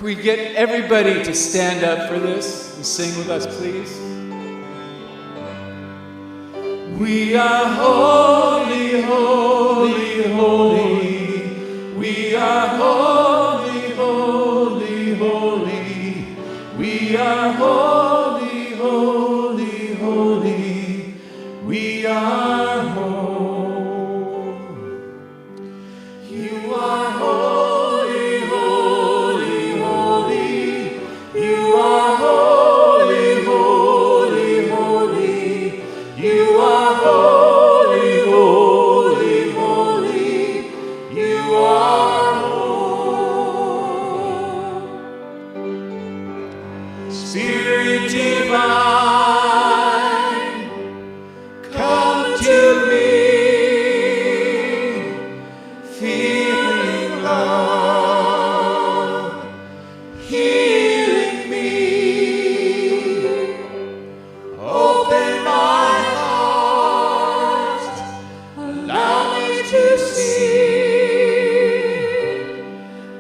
Can we get everybody to stand up for this and sing with us, please? We are holy, holy, holy. We are holy, holy, holy. We are holy, holy, holy. We are holy. You are holy, holy, holy. You are holy, holy, holy. You are holy, holy, holy. You are holy. Spirit divine, come to me, feeling love, healing me. Open my heart, allow me to see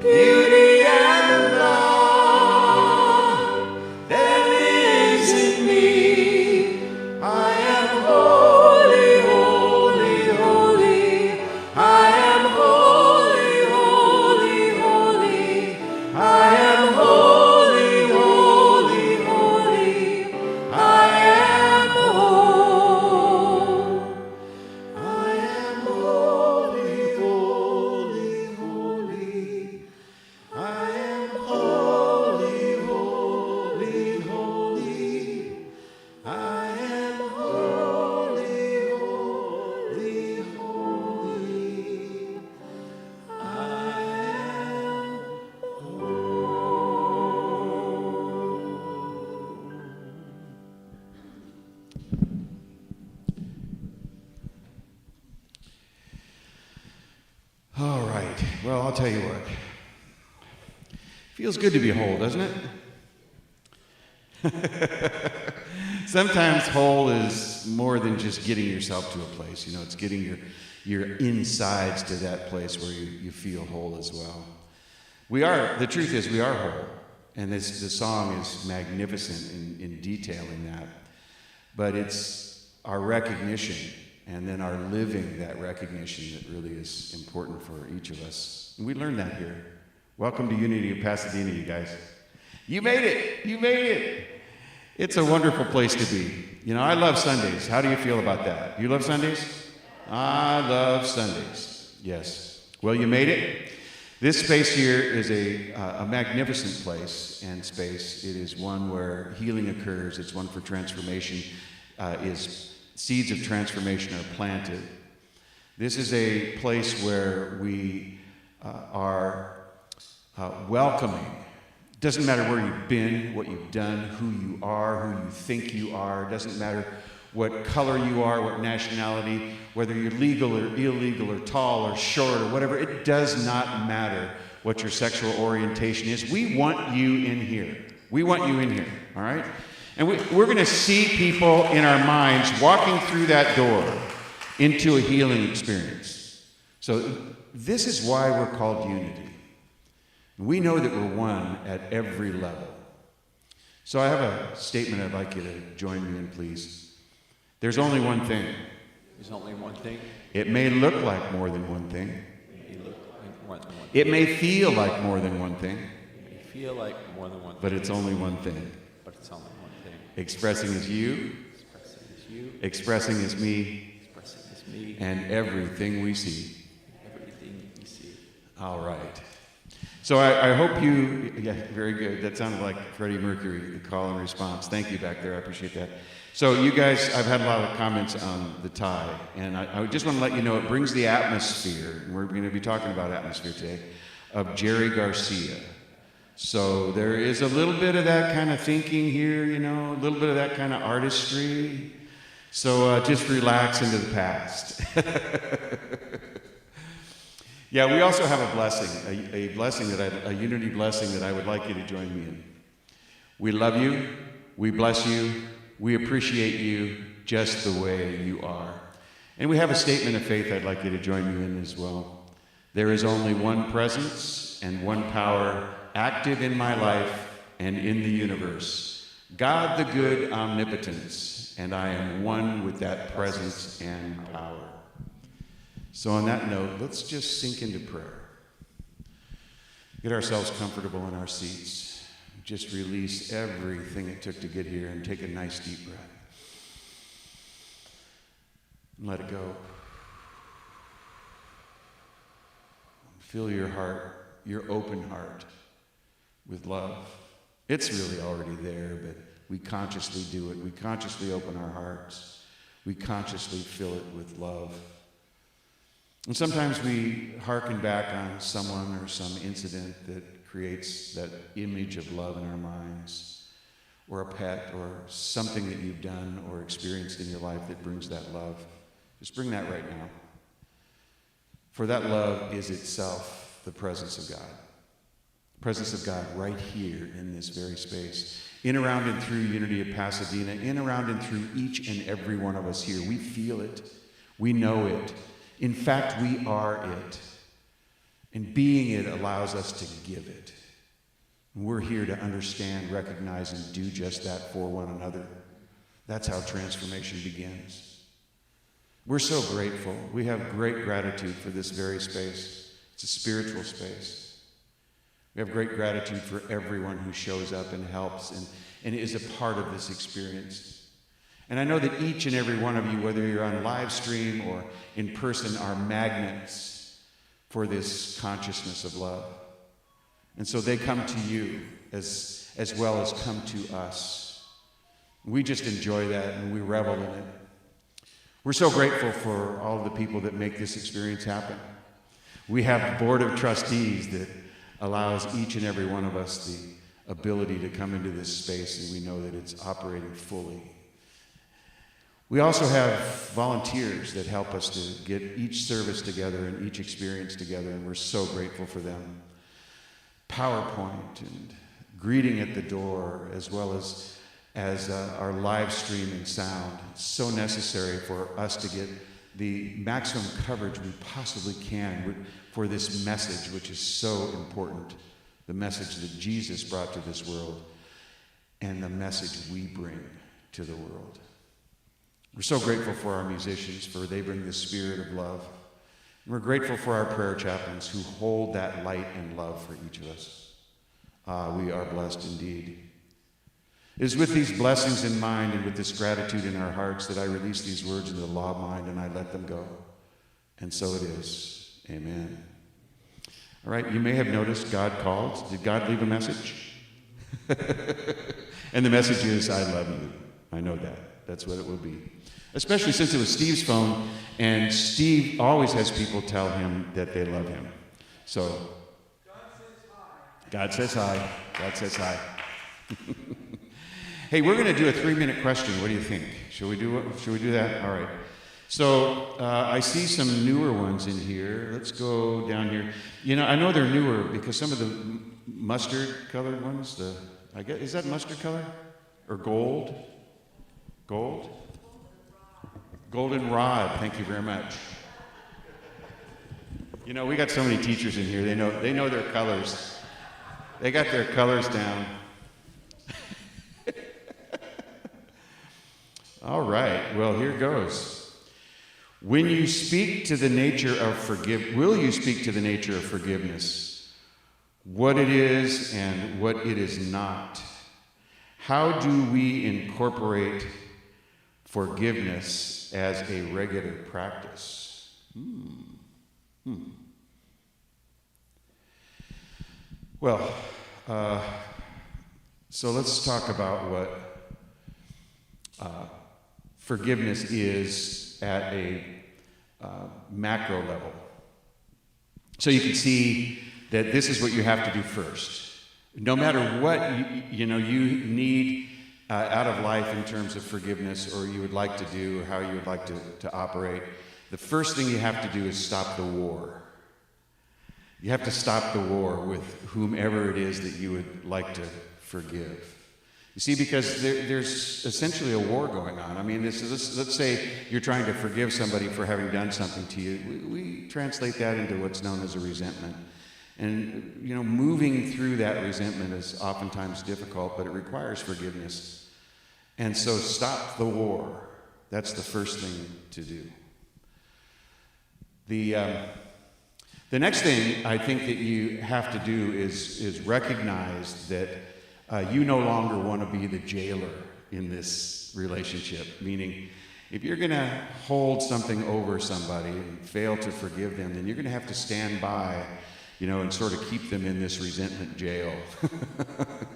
beauty and love that lives in me. I am holy, holy, holy. I am holy, holy, holy. I am holy, holy, holy. I am whole. I am holy, holy, holy. I am holy, holy, holy. I am holy, holy, holy. I am All right. Well, I'll tell you what. Feels good to be whole, doesn't it? Sometimes whole is more than just getting yourself to a place. You know, it's getting your insides to that place where you feel whole as well. The truth is, we are whole. And the song is magnificent in detailing that. But it's our recognition and then our living that recognition that really is important for each of us. And we learned that here. Welcome to Unity of Pasadena, you guys. You made it. You made it. It's a wonderful place to be. You know, I love Sundays. How do you feel about that? You love Sundays? I love Sundays. Yes. Well, you made it. This space here is a magnificent place and space. It is one where healing occurs. It's one for transformation. Seeds of transformation are planted. This is a place where we are welcoming. Doesn't matter where you've been, what you've done, who you are, who you think you are. Doesn't matter what color you are, what nationality, whether you're legal or illegal or tall or short or whatever. It does not matter what your sexual orientation is. We want you in here. We want you in here, all right? And we're going to see people in our minds walking through that door into a healing experience. So this is why we're called Unity. We know that we're one at every level. So I have a statement I'd like you to join me in, please. There's only one thing. There's only one thing. It may look like more than one thing. It may look like more than one thing. It may feel like more than one thing. It may feel like more than one thing. But it's only one thing. But it's only one thing. Expressing as you. Expressing as you. Expressing as me. Expressing as me. And everything we see. Everything we see. All right. So I hope you, yeah, very good. That sounded like Freddie Mercury, the call and response. Thank you back there. I appreciate that. So you guys, I've had a lot of comments on the tie, and I just want to let you know it brings the atmosphere, and we're going to be talking about atmosphere today, of Jerry Garcia. So there is a little bit of that kind of thinking here, you know, a little bit of that kind of artistry. So just relax into the past. Yeah, we also have a blessing, a blessing a unity blessing that I would like you to join me in. We love you, we bless you, we appreciate you just the way you are. And we have a statement of faith I'd like you to join me in as well. There is only one presence and one power active in my life and in the universe. God the good omnipotence, and I am one with that presence and power. So on that note, let's just sink into prayer. Get ourselves comfortable in our seats. Just release everything it took to get here and take a nice deep breath. And let it go. Fill your heart, your open heart, with love. It's really already there, but we consciously do it. We consciously open our hearts. We consciously fill it with love. And sometimes we hearken back on someone or some incident that creates that image of love in our minds, or a pet, or something that you've done or experienced in your life that brings that love. Just bring that right now. For that love is itself the presence of God. The presence of God right here in this very space. In, around, and through Unity of Pasadena. In, around, and through each and every one of us here. We feel it. We know it. In fact, we are it. And being it allows us to give it. And we're here to understand, recognize, and do just that for one another. That's how transformation begins. We're so grateful. We have great gratitude for this very space. It's a spiritual space. We have great gratitude for everyone who shows up and helps and is a part of this experience. And I know that each and every one of you, whether you're on live stream or in person, are magnets for this consciousness of love. And so they come to you as well as come to us. We just enjoy that and we revel in it. We're so grateful for all of the people that make this experience happen. We have a board of trustees that allows each and every one of us the ability to come into this space, and we know that it's operating fully. We also have volunteers that help us to get each service together and each experience together, and we're so grateful for them. PowerPoint and greeting at the door, as well as our live streaming sound. It's so necessary for us to get the maximum coverage we possibly can for this message, which is so important. The message that Jesus brought to this world and the message we bring to the world. We're so grateful for our musicians, for they bring the spirit of love. And we're grateful for our prayer chaplains who hold that light and love for each of us. We are blessed indeed. It is with these blessings in mind and with this gratitude in our hearts that I release these words into the law of mind and I let them go. And so it is. Amen. All right, you may have noticed God called. Did God leave a message? And the message is, I love you. I know that. That's what it will be. Especially since it was Steve's phone, and Steve always has people tell him that they love him. So, God says hi. God says hi. Hey, we're going to do a 3-minute question. What do you think? Should we do that? All right. So I see some newer ones in here. Let's go down here. You know, I know they're newer because some of the mustard-colored ones. I guess, is that mustard color or gold? Gold? Goldenrod. Thank you very much. You know, we got so many teachers in here. They know their colors. They got their colors down. All right, well, here goes. Will you speak to the nature of forgiveness? What it is and what it is not? How do we incorporate forgiveness as a regular practice? Well, so let's talk about what forgiveness is at a macro level. So you can see that this is what you have to do first. No matter what you need out of life in terms of forgiveness, or you would like to do, or how you would like to operate, the first thing you have to do is stop the war. You have to stop the war with whomever it is that you would like to forgive. You see, because there's essentially a war going on. I mean, let's say you're trying to forgive somebody for having done something to you. We translate that into what's known as a resentment. And, moving through that resentment is oftentimes difficult, but it requires forgiveness. And so stop the war. That's the first thing to do. The next thing I think that you have to do is recognize that you no longer want to be the jailer in this relationship. Meaning, if you're going to hold something over somebody and fail to forgive them, then you're going to have to stand by, and sort of keep them in this resentment jail.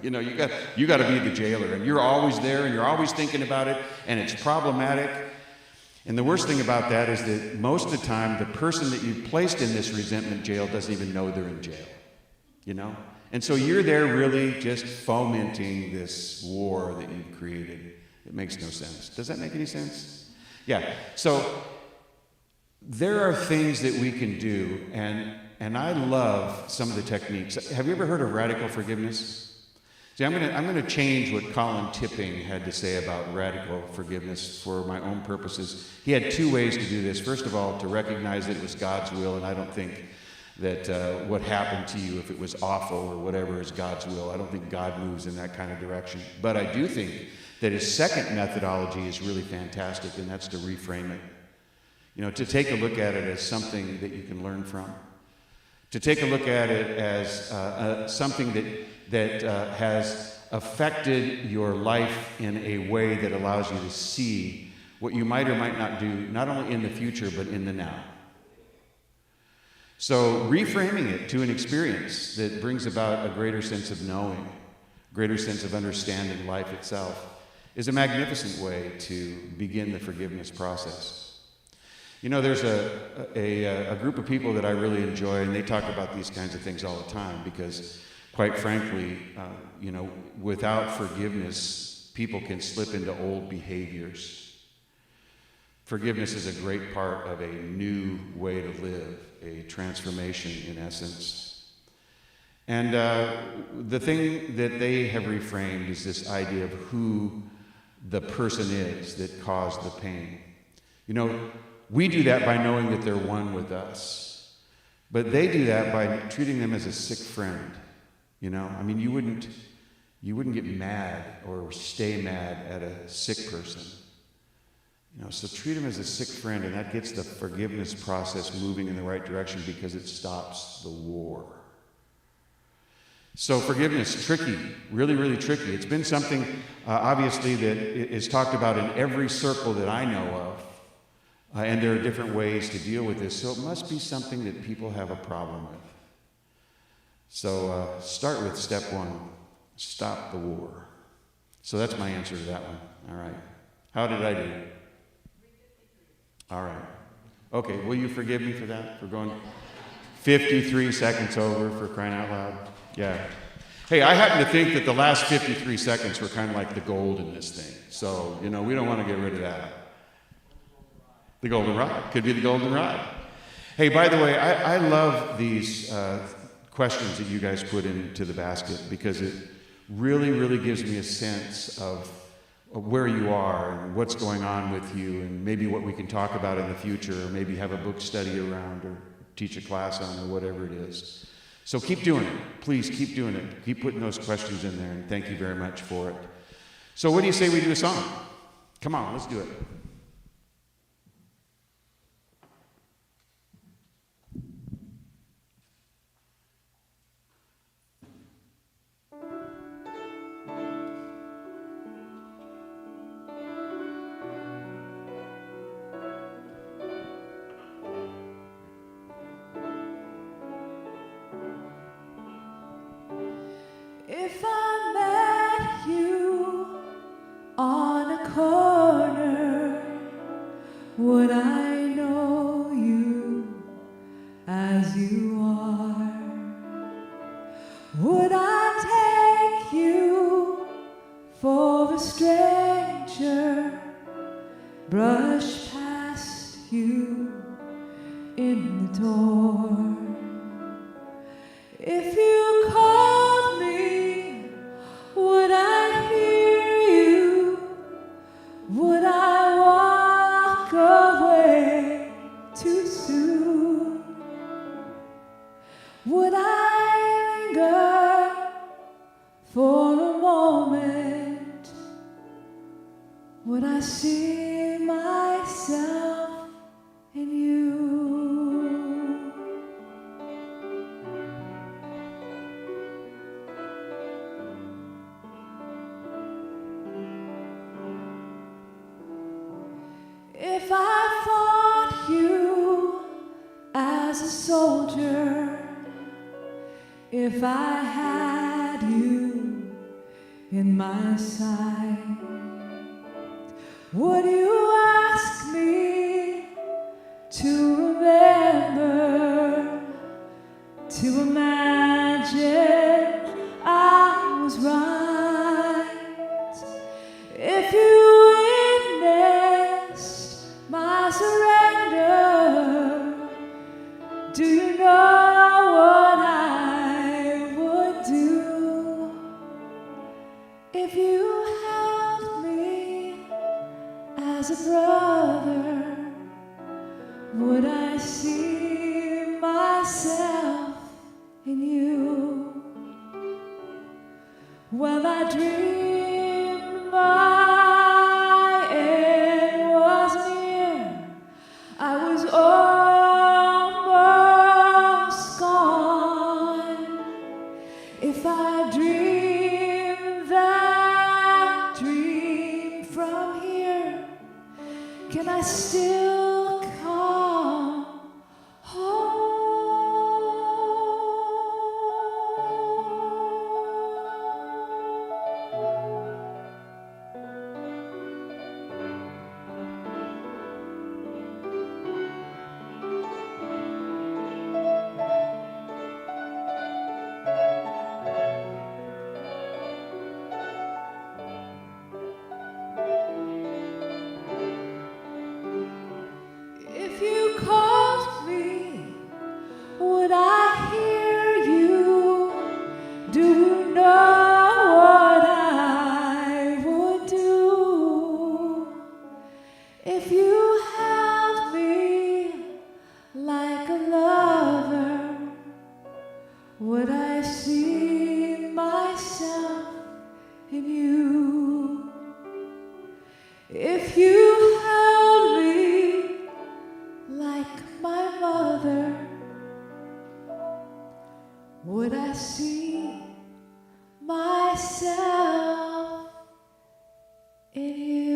you got to be the jailer, and you're always there, and you're always thinking about it, and it's problematic. And the worst thing about that is that most of the time, the person that you've placed in this resentment jail doesn't even know they're in jail, And so you're there really just fomenting this war that you've created. It makes no sense. Does that make any sense? Yeah. So there are things that we can do, and I love some of the techniques. Have you ever heard of radical forgiveness? See, I'm going to change what Colin Tipping had to say about radical forgiveness for my own purposes. He had two ways to do this. First of all, to recognize that it was God's will, and I don't think that what happened to you, if it was awful or whatever, is God's will. I don't think God moves in that kind of direction. But I do think that his second methodology is really fantastic, and that's to reframe it. To take a look at it as something that you can learn from. To take a look at it as something that has affected your life in a way that allows you to see what you might or might not do, not only in the future, but in the now. So reframing it to an experience that brings about a greater sense of knowing, greater sense of understanding life itself, is a magnificent way to begin the forgiveness process. There's a group of people that I really enjoy, and they talk about these kinds of things all the time because, quite frankly, without forgiveness, people can slip into old behaviors. Forgiveness is a great part of a new way to live, a transformation in essence. And the thing that they have reframed is this idea of who the person is that caused the pain. We do that by knowing that they're one with us. But they do that by treating them as a sick friend. You wouldn't get mad or stay mad at a sick person. So treat them as a sick friend, and that gets the forgiveness process moving in the right direction because it stops the war. So forgiveness, tricky, really, really tricky. It's been something, obviously, that is talked about in every circle that I know of. And there are different ways to deal with this. So it must be something that people have a problem with. So start with step one, stop the war. So that's my answer to that one. All right. How did I do? All right. Okay, will you forgive me for that? For going 53 seconds over, for crying out loud? Yeah. Hey, I happen to think that the last 53 seconds were kind of like the gold in this thing. So, we don't want to get rid of that. The goldenrod. Could be the goldenrod. Hey, by the way, I love these questions that you guys put into the basket because it really, really gives me a sense of where you are and what's going on with you and maybe what we can talk about in the future or maybe have a book study around or teach a class on or whatever it is. So keep doing it. Please keep doing it. Keep putting those questions in there, and thank you very much for it. So what do you say we do a song? Come on, let's do it. If I met you on a corner, would I know you as you are? Would I take you for a stranger, brush past you in the door? If you called me, would I hear you? Would I walk away too soon? Would I would I see myself in you? If I fought you as a soldier, if I had you in my sight, would you ask me to remember, to imagine I was right? If you witnessed my surrender, do you know what I would do? If you held me as a brother, would I see myself in you? When I dreamed my end was near, I was almost gone. If I dream that dream from here, can I still come home? If you called me, would I hear you? Do you know what I would do? If you held me like a lover, would I see myself in you? If you held me like my mother, would I see myself in you?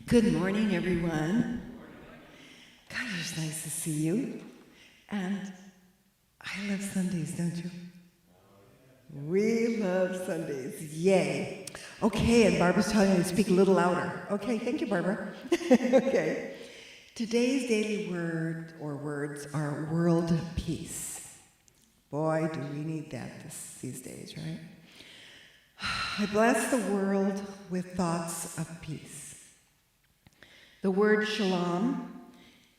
Good morning, everyone. God, it's nice to see you. And I love Sundays, don't you? We love Sundays. Yay. Okay, and Barbara's telling me to speak a little louder. Okay, thank you, Barbara. Okay. Today's daily word or words are world peace. Boy, do we need that these days, right? I bless the world with thoughts of peace. The word shalom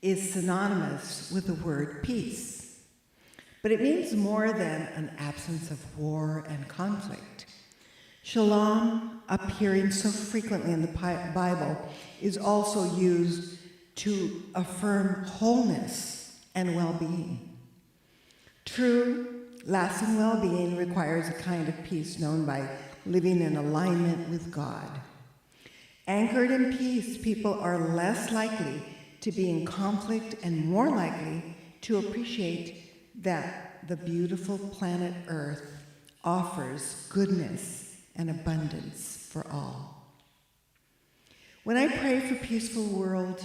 is synonymous with the word peace, but it means more than an absence of war and conflict. Shalom, appearing so frequently in the Bible, is also used to affirm wholeness and well-being. True, lasting well-being requires a kind of peace known by living in alignment with God. Anchored in peace, people are less likely to be in conflict and more likely to appreciate that the beautiful planet Earth offers goodness and abundance for all. When I pray for a peaceful world,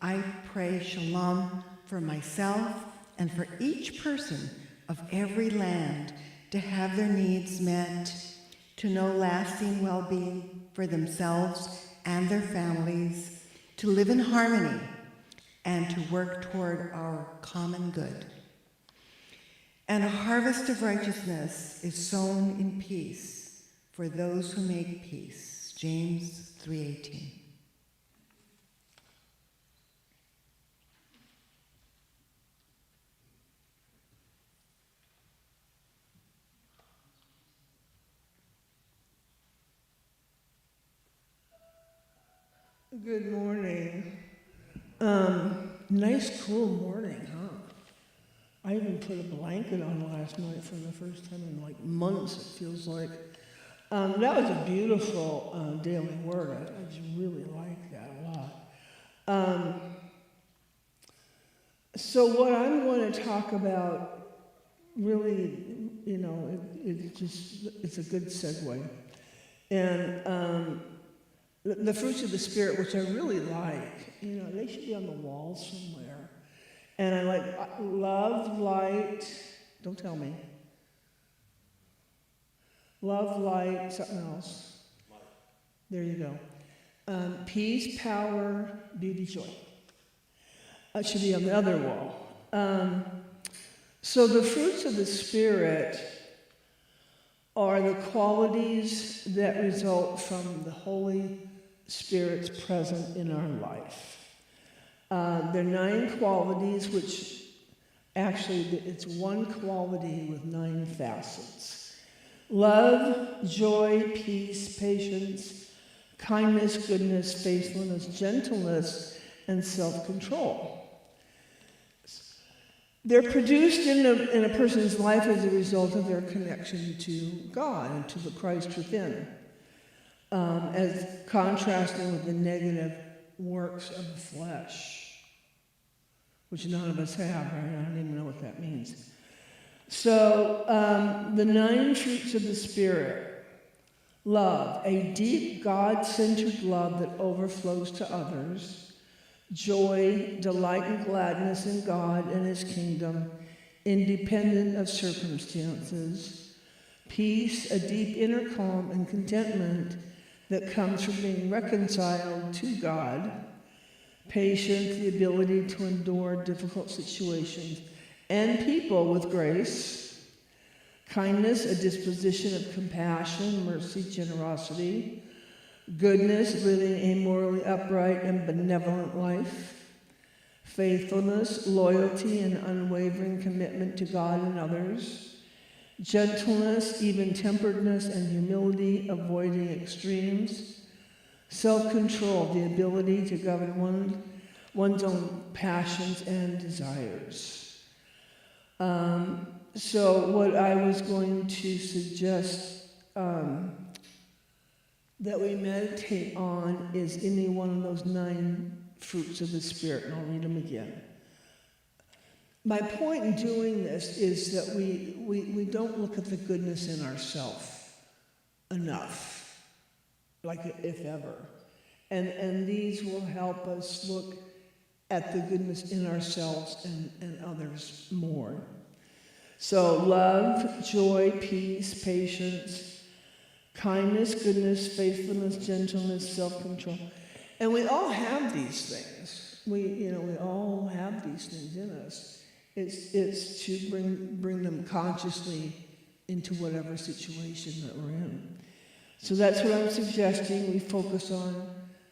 I pray shalom for myself and for each person of every land to have their needs met, to know lasting well-being for themselves and their families, to live in harmony, and to work toward our common good. And a harvest of righteousness is sown in peace for those who make peace. James 3:18. Good morning. Nice cool morning, huh? I even put a blanket on last night for the first time in like months, it feels like. That was a beautiful daily word. I just really like that a lot. So what I'm going to talk about really, it's a good segue. And the fruits of the Spirit, which I really like, they should be on the wall somewhere. And I like love, light, don't tell me. Love, light, something else. There you go. Peace, power, beauty, joy. That should be on the other wall. So the fruits of the Spirit are the qualities that result from the Holy Spirit's presence in our life. There are 9 qualities, which actually it's one quality with 9 facets. Love, joy, peace, patience, kindness, goodness, faithfulness, gentleness, and self-control. They're produced in a person's life as a result of their connection to God and to the Christ within, as contrasting with the negative works of the flesh, which none of us have, right? I don't even know what that means. So, the 9 fruits of the Spirit. Love, a deep God-centered love that overflows to others. Joy, delight and gladness in God and His kingdom, independent of circumstances. Peace, a deep inner calm and contentment that comes from being reconciled to God. Patience, the ability to endure difficult situations and people with grace. Kindness, a disposition of compassion, mercy, generosity. Goodness, living a morally upright and benevolent life. Faithfulness, loyalty, and unwavering commitment to God and others. Gentleness, even-temperedness, and humility, avoiding extremes. Self-control, the ability to govern one's own passions and desires. So what I was going to suggest that we meditate on is any one of those 9 fruits of the Spirit, and I'll read them again. My point in doing this is that we don't look at the goodness in ourselves enough, like if ever. And these will help us look at the goodness in ourselves and others more. So love, joy, peace, patience, kindness, goodness, faithfulness, gentleness, self-control. And we all have these things. We all have these things in us. It's to bring them consciously into whatever situation that we're in. So that's what I'm suggesting we focus on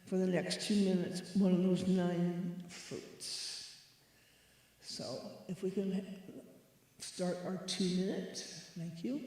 for the next 2 minutes, one of those 9 fruits. So if we can start our 2 minutes, thank you.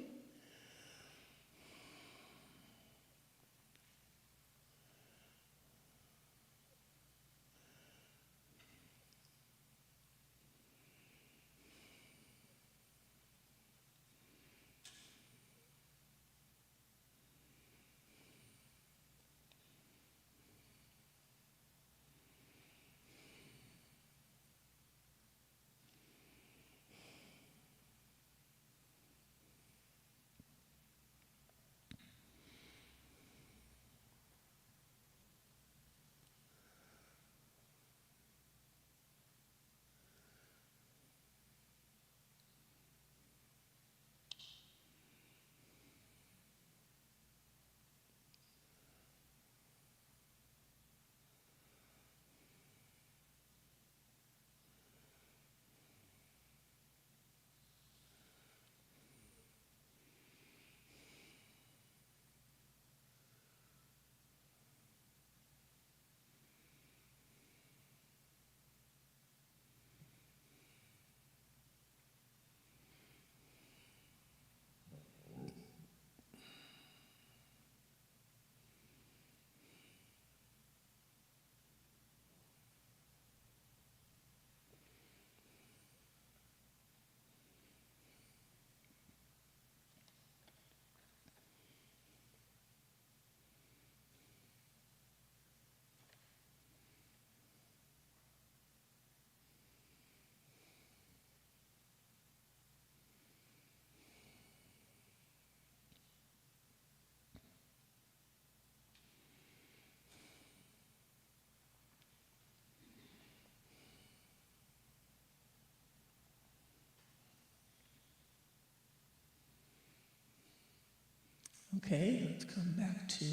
Okay, let's come back to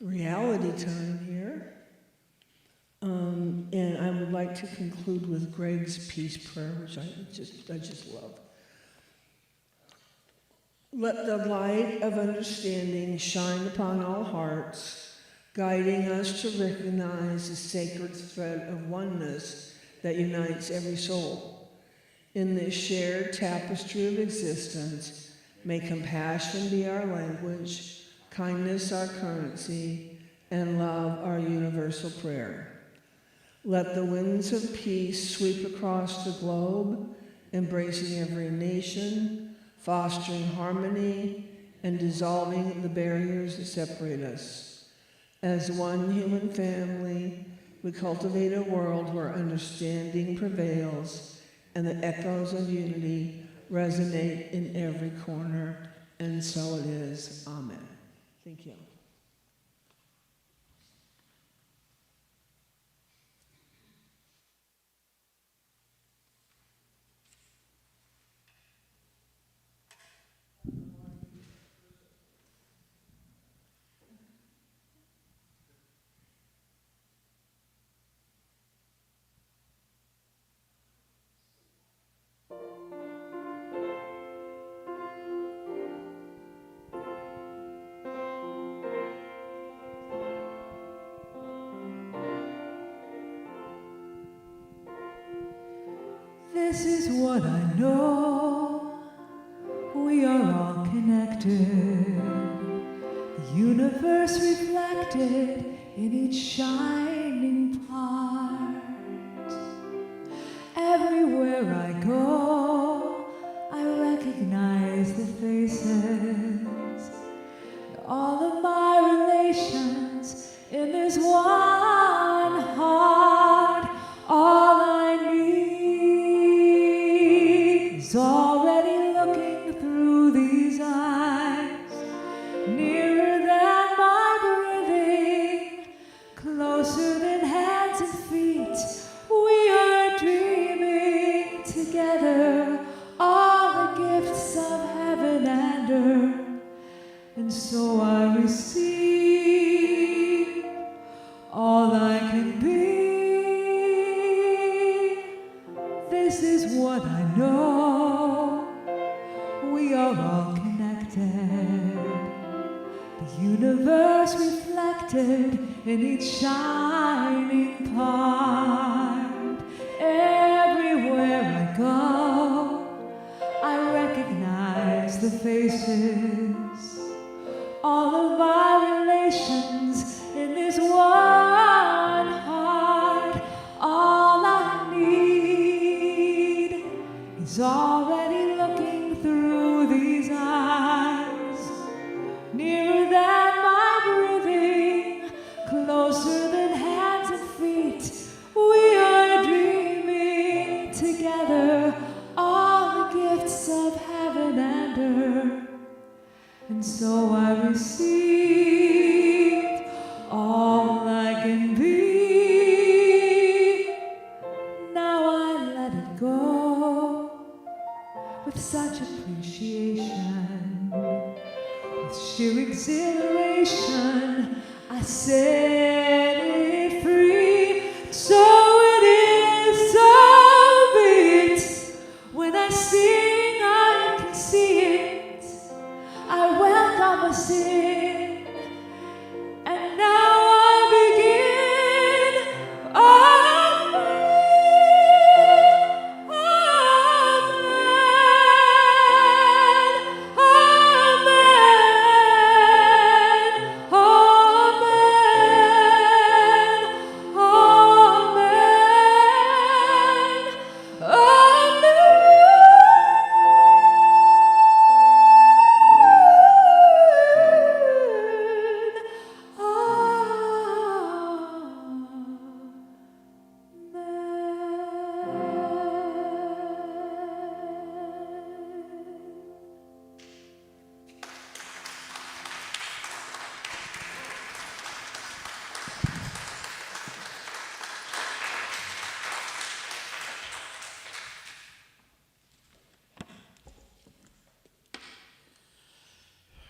reality time here. And I would like to conclude with Greg's peace prayer, which I just love. Let the light of understanding shine upon all hearts, guiding us to recognize the sacred thread of oneness that unites every soul. In this shared tapestry of existence, may compassion be our language, kindness our currency, and love our universal prayer. Let the winds of peace sweep across the globe, embracing every nation, fostering harmony, and dissolving the barriers that separate us. As one human family, we cultivate a world where understanding prevails and the echoes of unity resonate in every corner, and so it is. Amen. Thank you. This is what I know. We are all connected. The universe reflected in each shining part. Everywhere I go, I recognize the faces. All of my relations in this one heart. All I need is already looking through these eyes, nearer than my breathing, closer than hands and feet. We are dreaming together all the gifts of heaven and earth, and so I receive all I can be. This is what I know. We are all connected. The universe reflected in each shining part. Everywhere I go, I recognize the faces. All of my relations in this one heart. All I need is already looking through these eyes, nearer than my breathing, closer than hands and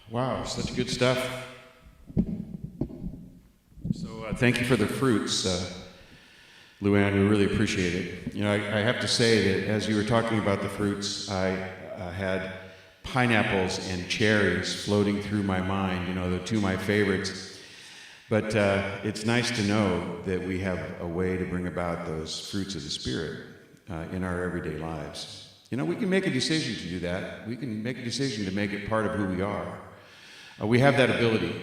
Wow, such good stuff. So thank you for the fruits, Luann. We really appreciate it. You know, I have to say that as you were talking about the fruits, I had pineapples and cherries floating through my mind. You know, the two of my favorites. But it's nice to know that we have a way to bring about those fruits of the Spirit in our everyday lives. You know, we can make a decision to do that. We can make a decision to make it part of who we are. We have that ability.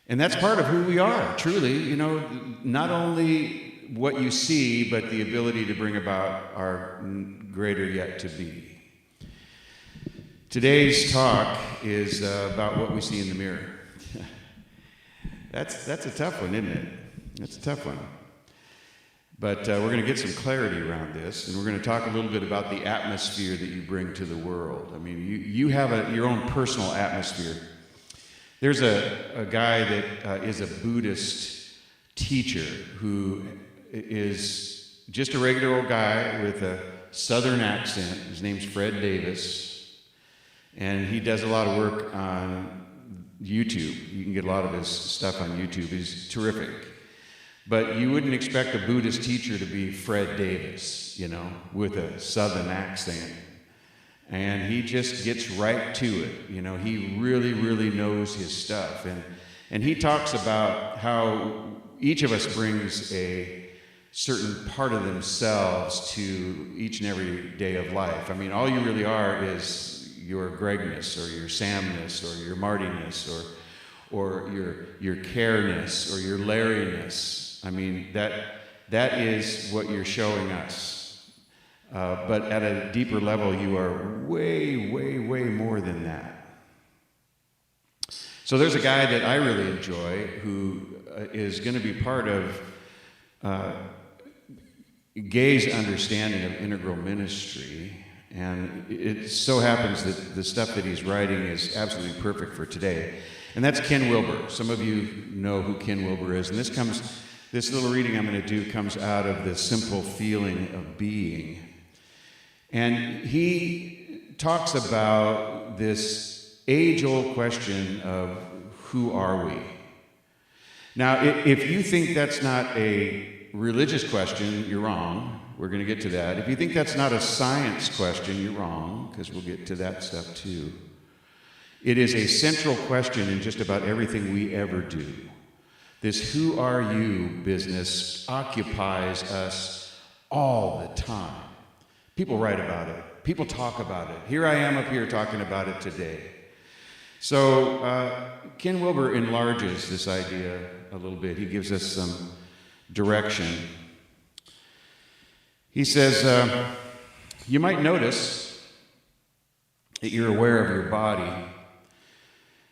And that's part of who we are, truly. You know, not only what you see, but the ability to bring about our greater yet to be. Today's talk is about what we see in the mirror. That's a tough one, isn't it? That's a tough one. But we're going to get some clarity around this, and we're going to talk a little bit about the atmosphere that you bring to the world. I mean, you have your own personal atmosphere. There's a guy that is a Buddhist teacher who is just a regular old guy with a southern accent. His name's Fred Davis, and he does a lot of work on YouTube. You can get a lot of his stuff on YouTube. He's terrific. But you wouldn't expect a Buddhist teacher to be Fred Davis, you know, with a southern accent. And he just gets right to it. You know, he really, really knows his stuff. And he talks about how each of us brings a certain part of themselves to each and every day of life. I mean, all you really are is your Gregness or your Samness or your Martiness or your Careness or your Larryness. I mean, that is what you're showing us. But at a deeper level, you are way, way, way more than that. So there's a guy that I really enjoy who is going to be part of Gay's understanding of integral ministry. And it so happens that the stuff that he's writing is absolutely perfect for today. And that's Ken Wilber. Some of you know who Ken Wilber is. And this little reading I'm going to do comes out of the simple feeling of being. And he talks about this age-old question of who are we? Now, if you think that's not a religious question, you're wrong. We're going to get to that. If you think that's not a science question, you're wrong, because we'll get to that stuff too. It is a central question in just about everything we ever do. This who are you business occupies us all the time. People write about it. People talk about it. Here I am up here talking about it today. So Ken Wilber enlarges this idea a little bit. He gives us some direction. He says, you might notice that you're aware of your body,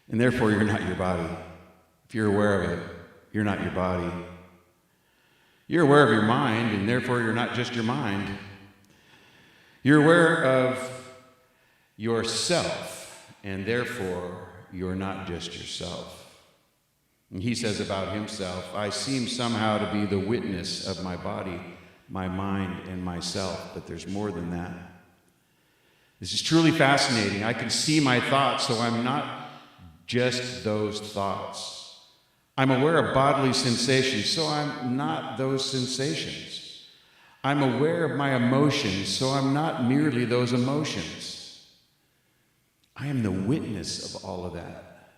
and therefore you're not your body. If you're aware of it, you're not your body. You're aware of your mind, and therefore you're not just your mind. You're aware of yourself, and therefore you're not just yourself. And he says about himself, I seem somehow to be the witness of my body, my mind, and myself, but there's more than that. This is truly fascinating. I can see my thoughts, so I'm not just those thoughts. I'm aware of bodily sensations, so I'm not those sensations. I'm aware of my emotions, so I'm not merely those emotions. I am the witness of all of that.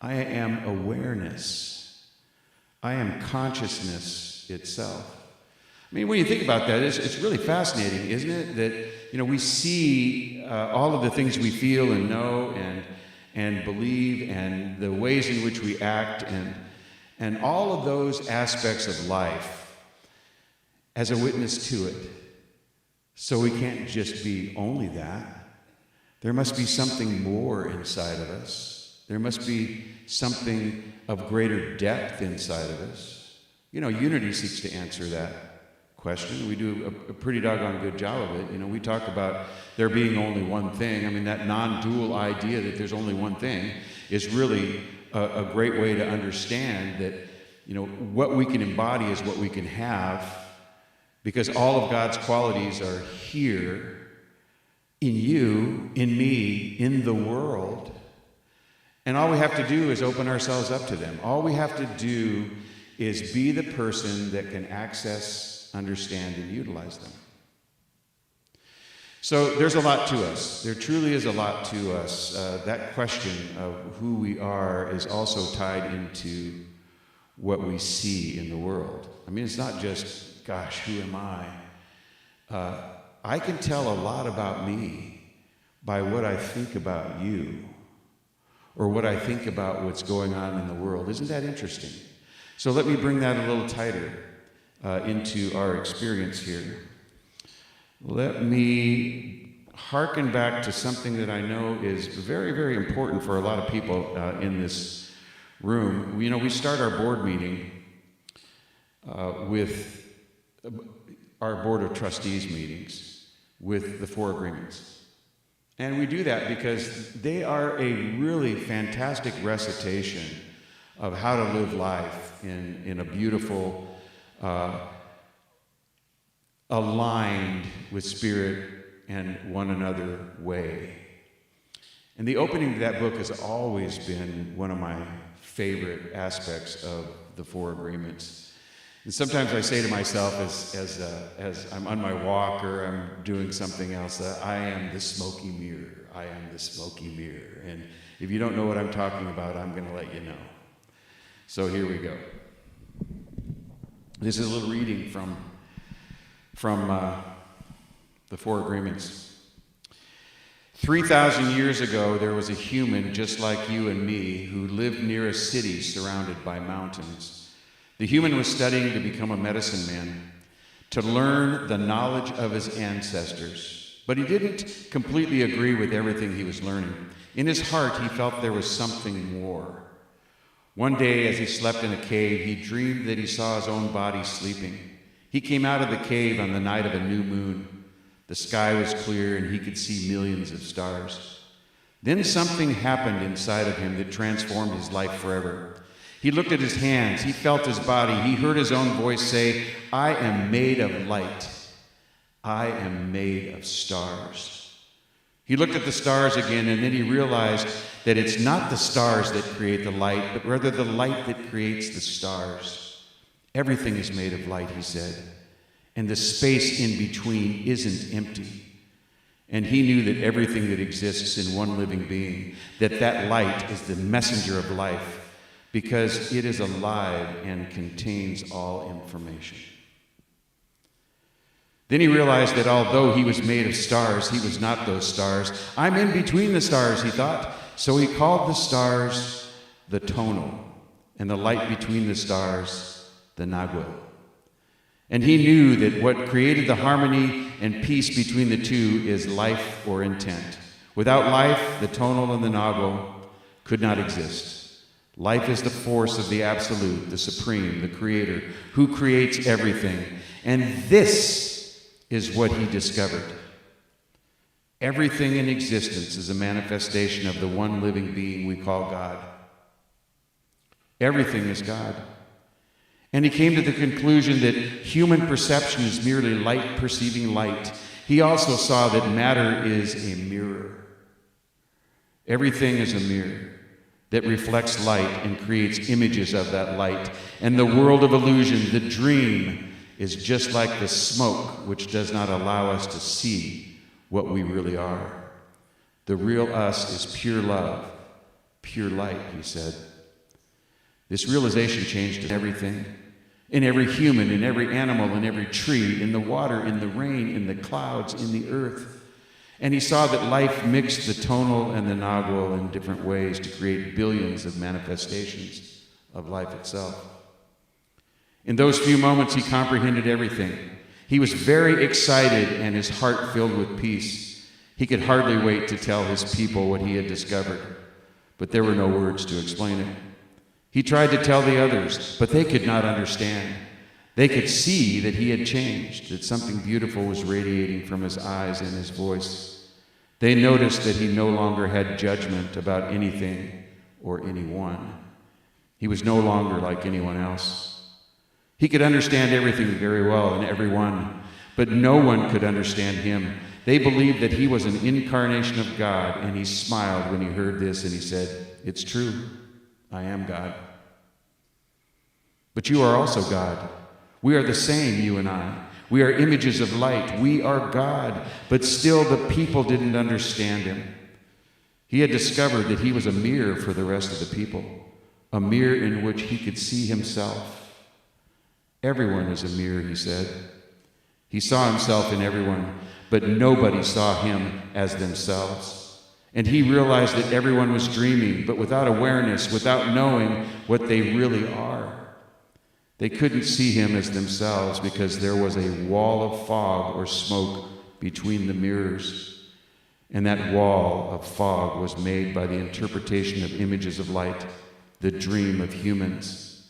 I am awareness. I am consciousness itself. I mean, when you think about that, it's really fascinating, isn't it? That, we see all of the things we feel and know and believe and the ways in which we act and all of those aspects of life as a witness to it. So we can't just be only that. There must be something more inside of us. There must be something of greater depth inside of us. Unity seeks to answer that question. We do a pretty doggone good job of it. We talk about there being only one thing. I mean, that non-dual idea that there's only one thing is really a great way to understand that, what we can embody is what we can have, because all of God's qualities are here in you, in me, in the world. And all we have to do is open ourselves up to them. All we have to do is be the person that can access, understand, and utilize them. So there's a lot to us. There truly is a lot to us. That question of who we are is also tied into what we see in the world. I mean, it's not just, gosh, who am I? I can tell a lot about me by what I think about you, or what I think about what's going on in the world. Isn't that interesting? So let me bring that a little tighter into our experience here. Let me hearken back to something that I know is very, very important for a lot of people in this room. You know, we start our board meeting with our Board of Trustees meetings with the 4 agreements. And we do that because they are a really fantastic recitation of how to live life in a beautiful, aligned with Spirit and one another way. And the opening to that book has always been one of my favorite aspects of the 4 agreements. And sometimes I say to myself as I'm on my walk or I'm doing something else, I am the smoky mirror. I am the smoky mirror. And if you don't know what I'm talking about, I'm going to let you know. So here we go. This is a little reading from the 4 agreements. 3,000 years ago, there was a human just like you and me who lived near a city surrounded by mountains. The human was studying to become a medicine man, to learn the knowledge of his ancestors. But he didn't completely agree with everything he was learning. In his heart, he felt there was something more. One day, as he slept in a cave, he dreamed that he saw his own body sleeping. He came out of the cave on the night of a new moon. The sky was clear, and he could see millions of stars. Then something happened inside of him that transformed his life forever. He looked at his hands, he felt his body, he heard his own voice say, I am made of light. I am made of stars. He looked at the stars again, and then he realized that it's not the stars that create the light, but rather the light that creates the stars. Everything is made of light, he said, and the space in between isn't empty. And he knew that everything that exists in one living being, that light is the messenger of life, because it is alive and contains all information. Then he realized that although he was made of stars, he was not those stars. I'm in between the stars, he thought. So he called the stars the tonal, and the light between the stars the nagual. And he knew that what created the harmony and peace between the two is life or intent. Without life, the tonal and the nagual could not exist. Life is the force of the absolute, the supreme, the creator, who creates everything. And this is what he discovered. Everything in existence is a manifestation of the one living being we call God. Everything is God. And he came to the conclusion that human perception is merely light perceiving light. He also saw that matter is a mirror. Everything is a mirror that reflects light and creates images of that light. And the world of illusion, the dream, is just like the smoke which does not allow us to see what we really are. The real us is pure love, pure light, he said. This realization changed everything. In every human, in every animal, in every tree, in the water, in the rain, in the clouds, in the earth. And he saw that life mixed the tonal and the nagual in different ways to create billions of manifestations of life itself. In those few moments, he comprehended everything. He was very excited and his heart filled with peace. He could hardly wait to tell his people what he had discovered, but there were no words to explain it. He tried to tell the others, but they could not understand. They could see that he had changed, that something beautiful was radiating from his eyes and his voice. They noticed that he no longer had judgment about anything or anyone. He was no longer like anyone else. He could understand everything very well and everyone, but no one could understand him. They believed that he was an incarnation of God, and he smiled when he heard this, and he said, "It's true, I am God. But you are also God. We are the same, you and I. We are images of light. We are God." But still the people didn't understand him. He had discovered that he was a mirror for the rest of the people, a mirror in which he could see himself. Everyone is a mirror, he said. He saw himself in everyone, but nobody saw him as themselves. And he realized that everyone was dreaming, but without awareness, without knowing what they really are. They couldn't see him as themselves because there was a wall of fog or smoke between the mirrors. And that wall of fog was made by the interpretation of images of light, the dream of humans.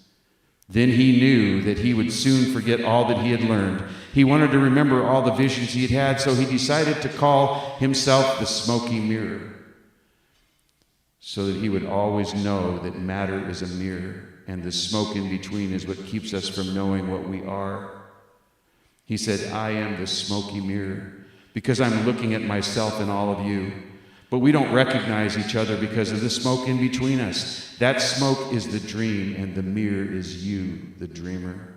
Then he knew that he would soon forget all that he had learned. He wanted to remember all the visions he had had, so he decided to call himself the smoky mirror, so that he would always know that matter is a mirror, and the smoke in between is what keeps us from knowing what we are. He said, "I am the smoky mirror, because I'm looking at myself and all of you. But we don't recognize each other because of the smoke in between us. That smoke is the dream, and the mirror is you, the dreamer."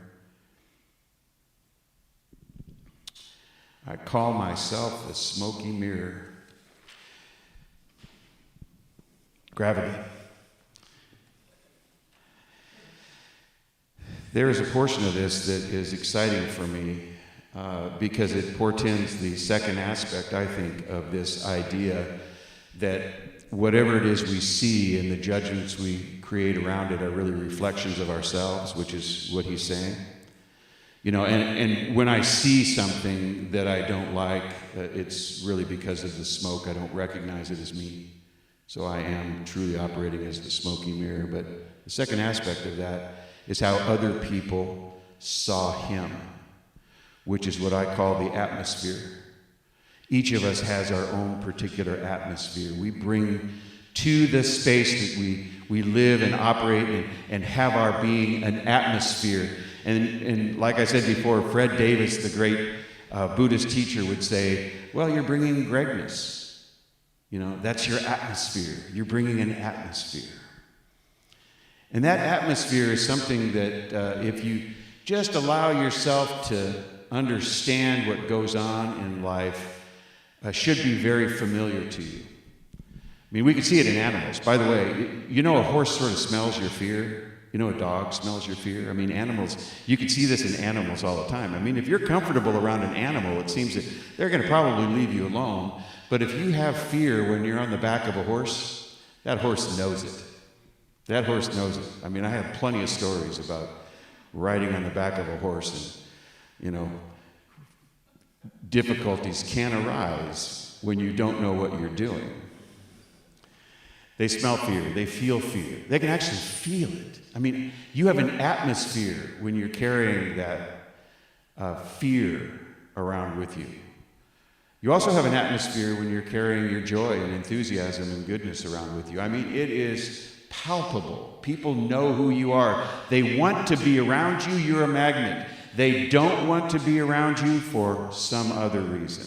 I call myself the smoky mirror. Gravity. There is a portion of this that is exciting for me because it portends the second aspect, I think, of this idea that whatever it is we see and the judgments we create around it are really reflections of ourselves, which is what he's saying. You know, and when I see something that I don't like, it's really because of the smoke. I don't recognize it as me. So I am truly operating as the smoky mirror. But the second aspect of that is how other people saw him, which is what I call the atmosphere. Each of us has our own particular atmosphere. We bring to the space that we live and operate and have our being an atmosphere. And like I said before, Fred Davis, the great Buddhist teacher, would say, well, you're bringing Gregness. You know, that's your atmosphere. You're bringing an atmosphere. And that atmosphere is something that if you just allow yourself to understand what goes on in life, should be very familiar to you. I mean, we can see it in animals. By the way, you know a horse sort of smells your fear. You know a dog smells your fear. I mean, animals, you can see this in animals all the time. I mean, if you're comfortable around an animal, it seems that they're going to probably leave you alone. But if you have fear when you're on the back of a horse, that horse knows it. That horse knows it. I mean, I have plenty of stories about riding on the back of a horse and, you know, difficulties can arise when you don't know what you're doing. They smell fear. They feel fear. They can actually feel it. I mean, you have an atmosphere when you're carrying that fear around with you. You also have an atmosphere when you're carrying your joy and enthusiasm and goodness around with you. I mean, it is palpable. People know who you are. They want to be around you. You're a magnet. They don't want to be around you for some other reason.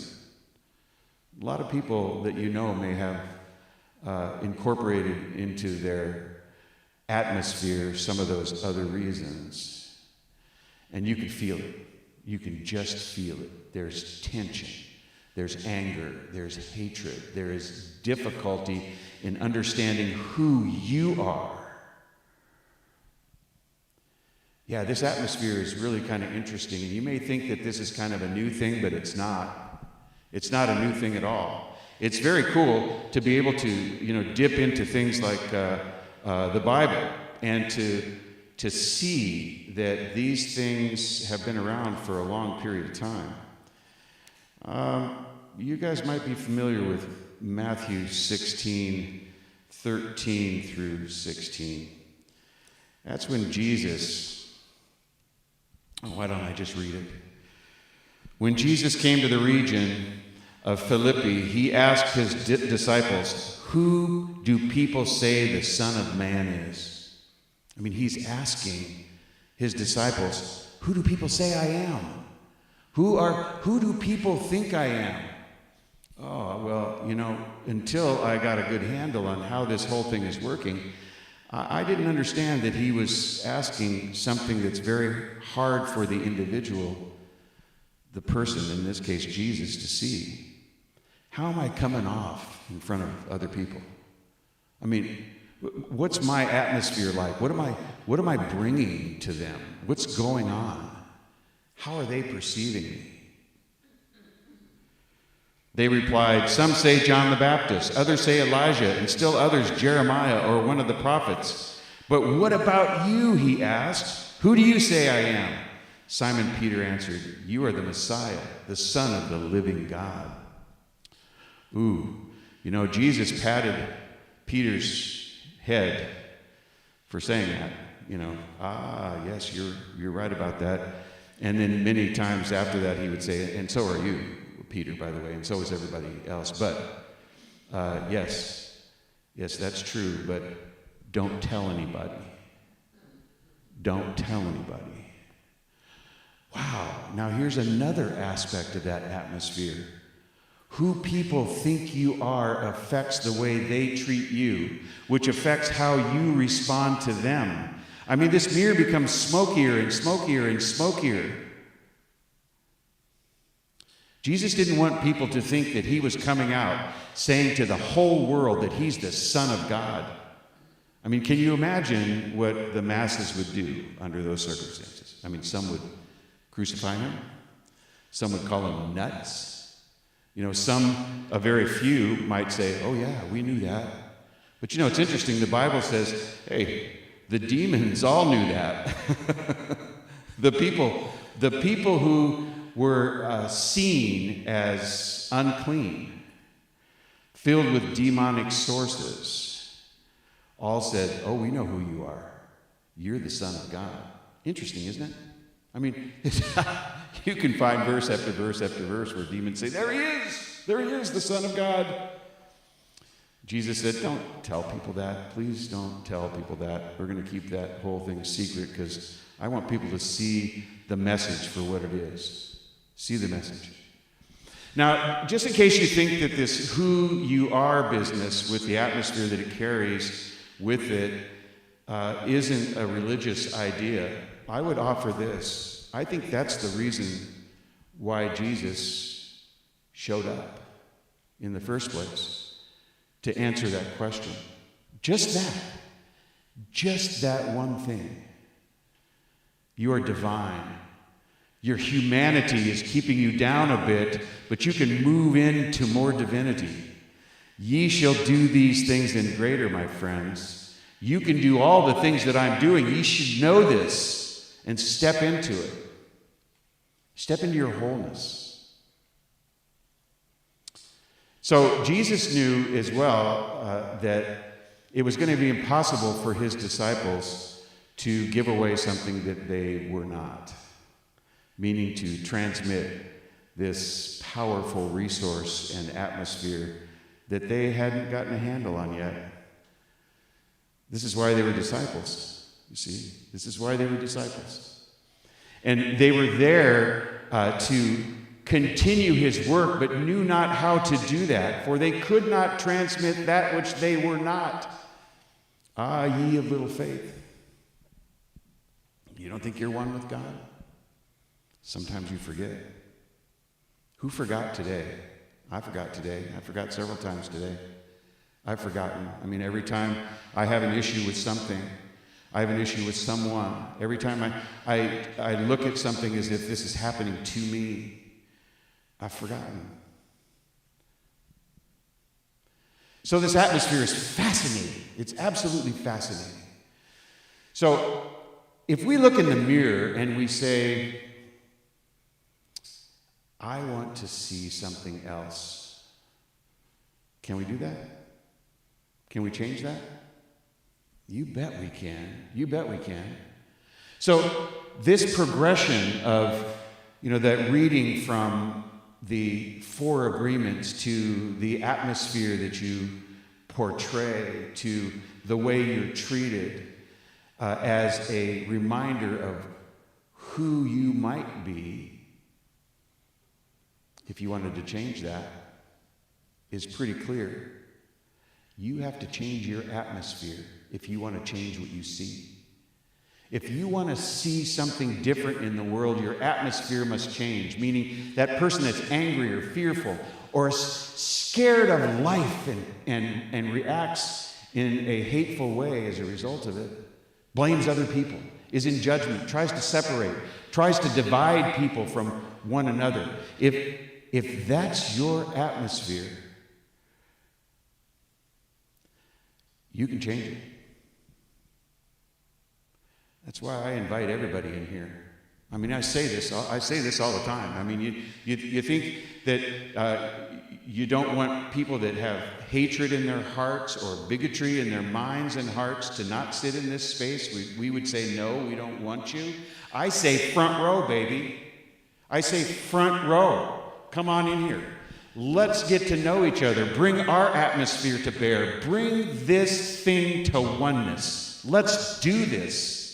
A lot of people that you know may have incorporated into their atmosphere some of those other reasons. And you can feel it. You can just feel it. There's tension. There's anger. There's hatred. There is difficulty in understanding who you are. Yeah, this atmosphere is really kind of interesting, and you may think that this is kind of a new thing, but it's not. It's not a new thing at all. It's very cool to be able to, you know, dip into things like the Bible and to see that these things have been around for a long period of time. You guys might be familiar with Matthew 16:13 through 16. That's when Jesus... why don't I just read it? When Jesus came to the region of Philippi, he asked his disciples, "Who do people say the Son of Man is?" I mean, he's asking his disciples, who do people say I am? Who do people think I am? Oh, well, until I got a good handle on how this whole thing is working, I didn't understand that he was asking something that's very hard for the individual, the person, in this case Jesus, to see. How am I coming off in front of other people? I mean, what's my atmosphere like? What am I bringing to them? What's going on? How are they perceiving me? They replied, "Some say John the Baptist, others say Elijah, and still others Jeremiah or one of the prophets. But what about you?" he asked. "Who do you say I am?" Simon Peter answered, "You are the Messiah, the Son of the living God." Jesus patted Peter's head for saying that. Yes, you're right about that. And then many times after that he would say, "And so are you, Peter, by the way, and so is everybody else. But yes, that's true, but don't tell anybody. Don't tell anybody." Wow, now here's another aspect of that atmosphere. Who people think you are affects the way they treat you, which affects how you respond to them. I mean, this mirror becomes smokier and smokier and smokier. Jesus didn't want people to think that he was coming out saying to the whole world that he's the Son of God. I mean, can you imagine what the masses would do under those circumstances? I mean, some would crucify him. Some would call him nuts. A very few might say, "Oh yeah, we knew that." But it's interesting. The Bible says, hey, the demons all knew that. The people who were seen as unclean, filled with demonic sources, all said, "Oh, we know who you are. You're the Son of God." Interesting, isn't it? I mean, you can find verse after verse after verse where demons say, there he is, the Son of God. Jesus said, "Don't tell people that. Please don't tell people that. We're going to keep that whole thing secret because I want people to see the message for what it is. See the message." Now, just in case you think that this who you are business with the atmosphere that it carries with it isn't a religious idea, I would offer this. I think that's the reason why Jesus showed up in the first place, to answer that question. Just that one thing. You are divine. Your humanity is keeping you down a bit, but you can move into more divinity. Ye shall do these things and greater, my friends. You can do all the things that I'm doing. Ye should know this and step into it. Step into your wholeness. So Jesus knew as well that it was going to be impossible for his disciples to give away something that they were not, meaning to transmit this powerful resource and atmosphere that they hadn't gotten a handle on yet. This is why they were disciples, you see. This is why they were disciples. And they were there to continue his work, but knew not how to do that, for they could not transmit that which they were not. Ah, ye of little faith. You don't think you're one with God? Sometimes you forget. Who forgot today? I forgot today. I forgot several times today. I've forgotten. I mean, every time I have an issue with something, I have an issue with someone. Every time I look at something as if this is happening to me, I've forgotten. So this atmosphere is fascinating. It's absolutely fascinating. So if we look in the mirror and we say, I want to see something else, can we do that? Can we change that? You bet we can. You bet we can. So this progression of, that reading from the 4 agreements to the atmosphere that you portray, to the way you're treated, as a reminder of who you might be if you wanted to change that. is pretty clear. You have to change your atmosphere if you want to change what you see. If you want to see something different in the world, your atmosphere must change, meaning that person that's angry or fearful or scared of life and reacts in a hateful way as a result of it, blames other people, is in judgment, tries to separate, tries to divide people from one another. If that's your atmosphere, you can change it. That's why I invite everybody in here. I mean, I say this all the time. I mean, you think that you don't want people that have hatred in their hearts or bigotry in their minds and hearts to not sit in this space? We would say, no, we don't want you. I say front row, baby. I say front row. Come on in here. Let's get to know each other. Bring our atmosphere to bear. Bring this thing to oneness. Let's do this.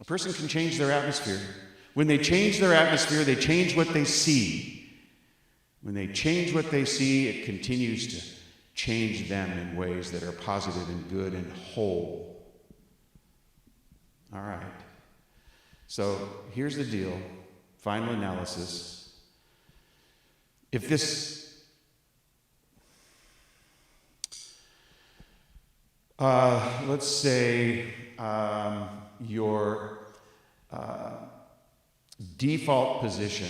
A person can change their atmosphere. When they change their atmosphere, they change what they see. When they change what they see, it continues to change them in ways that are positive and good and whole. All right. So here's the deal. Final analysis. If this, let's say your default position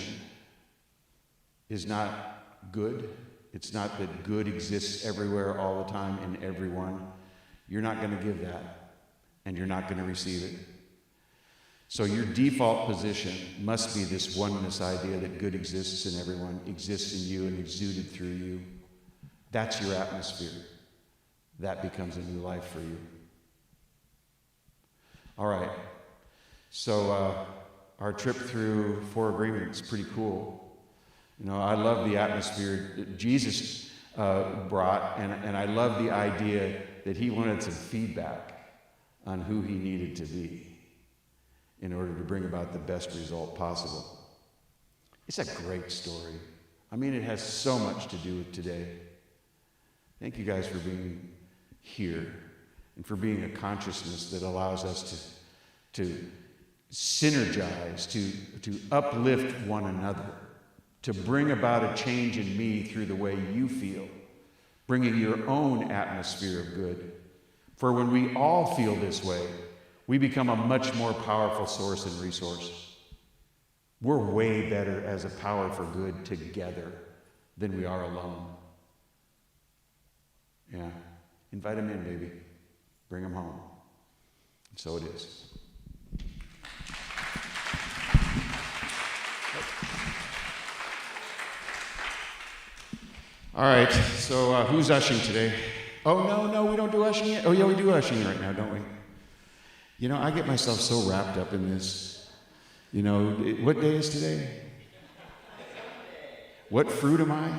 is not good. It's not that good exists everywhere all the time in everyone. You're not going to give that, and you're not going to receive it. So your default position must be this oneness idea that good exists in everyone, exists in you, and exuded through you. That's your atmosphere. That becomes a new life for you. All right. So our trip through 4 agreements is pretty cool. You know, I love the atmosphere that Jesus brought, and I love the idea that he wanted some feedback on who he needed to be in order to bring about the best result possible. It's a great story. I mean, it has so much to do with today. Thank you guys for being here and for being a consciousness that allows us to synergize, to uplift one another, to bring about a change in me through the way you feel, bringing your own atmosphere of good. For when we all feel this way, we become a much more powerful source and resource. We're way better as a power for good together than we are alone. Yeah. Invite them in, baby. Bring them home. And so it is. All right, so who's ushing today? Oh, no, we don't do ushing yet? Oh, yeah, we do ushing right now, don't we? You know, I get myself so wrapped up in this. You know, what day is today? What fruit am I?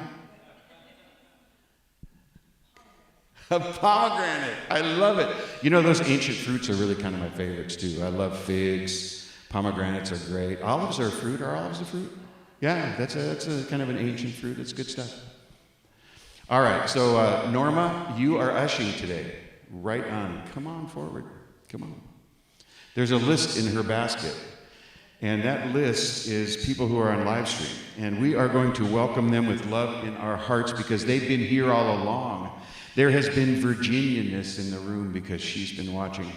A pomegranate. I love it. You know, those ancient fruits are really kind of my favorites, too. I love figs. Pomegranates are great. Olives are a fruit. Are olives a fruit? Yeah, that's a kind of an ancient fruit. It's good stuff. All right, so Norma, you are ushing today. Right on. Come on forward. Come on. There's a list in her basket, and that list is people who are on live stream, and we are going to welcome them with love in our hearts because they've been here all along. There has been Virginia-ness in the room because she's been watching.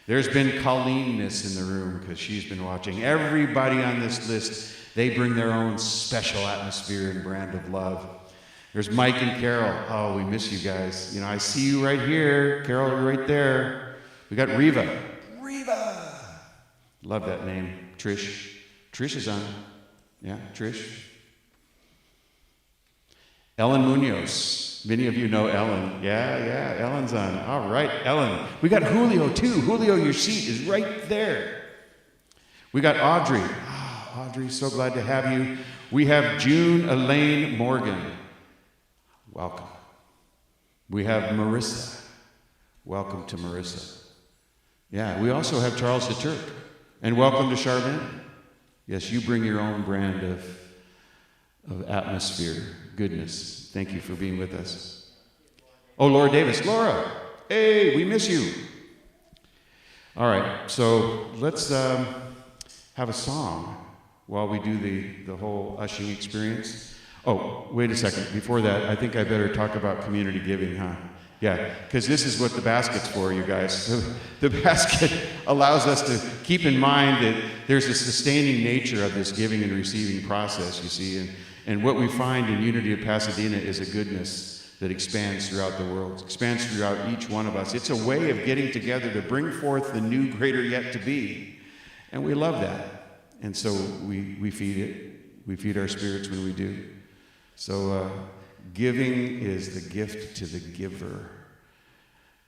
There's been Colleen-ness in the room because she's been watching. Everybody on this list, they bring their own special atmosphere and brand of love. There's Mike and Carol. Oh, we miss you guys. You know, I see you right here. Carol, you're right there. We got Reva. Reva! Love that name. Trish. Trish is on. Yeah, Trish. Ellen Munoz. Many of you know Ellen. Yeah, Ellen's on. All right, Ellen. We got Julio, too. Julio, your seat is right there. We got Audrey. Oh, Audrey, so glad to have you. We have June Elaine Morgan. Welcome. We have Marissa. Welcome to Marissa. Yeah, we also have Charles the Turk. And welcome to Chardin. Yes, you bring your own brand of atmosphere goodness. Thank you for being with us. Oh, Laura Davis. Laura, hey, we miss you. All right, so let's have a song while we do the whole ushering experience. Oh, wait a second. Before that, I think I better talk about community giving, huh? Yeah, because this is what the basket's for, you guys. So the basket allows us to keep in mind that there's a sustaining nature of this giving and receiving process, you see. And what we find in Unity of Pasadena is a goodness that expands throughout the world, expands throughout each one of us. It's a way of getting together to bring forth the new, greater yet to be. And we love that. And so we feed it. We feed our spirits when we do. So giving is the gift to the giver.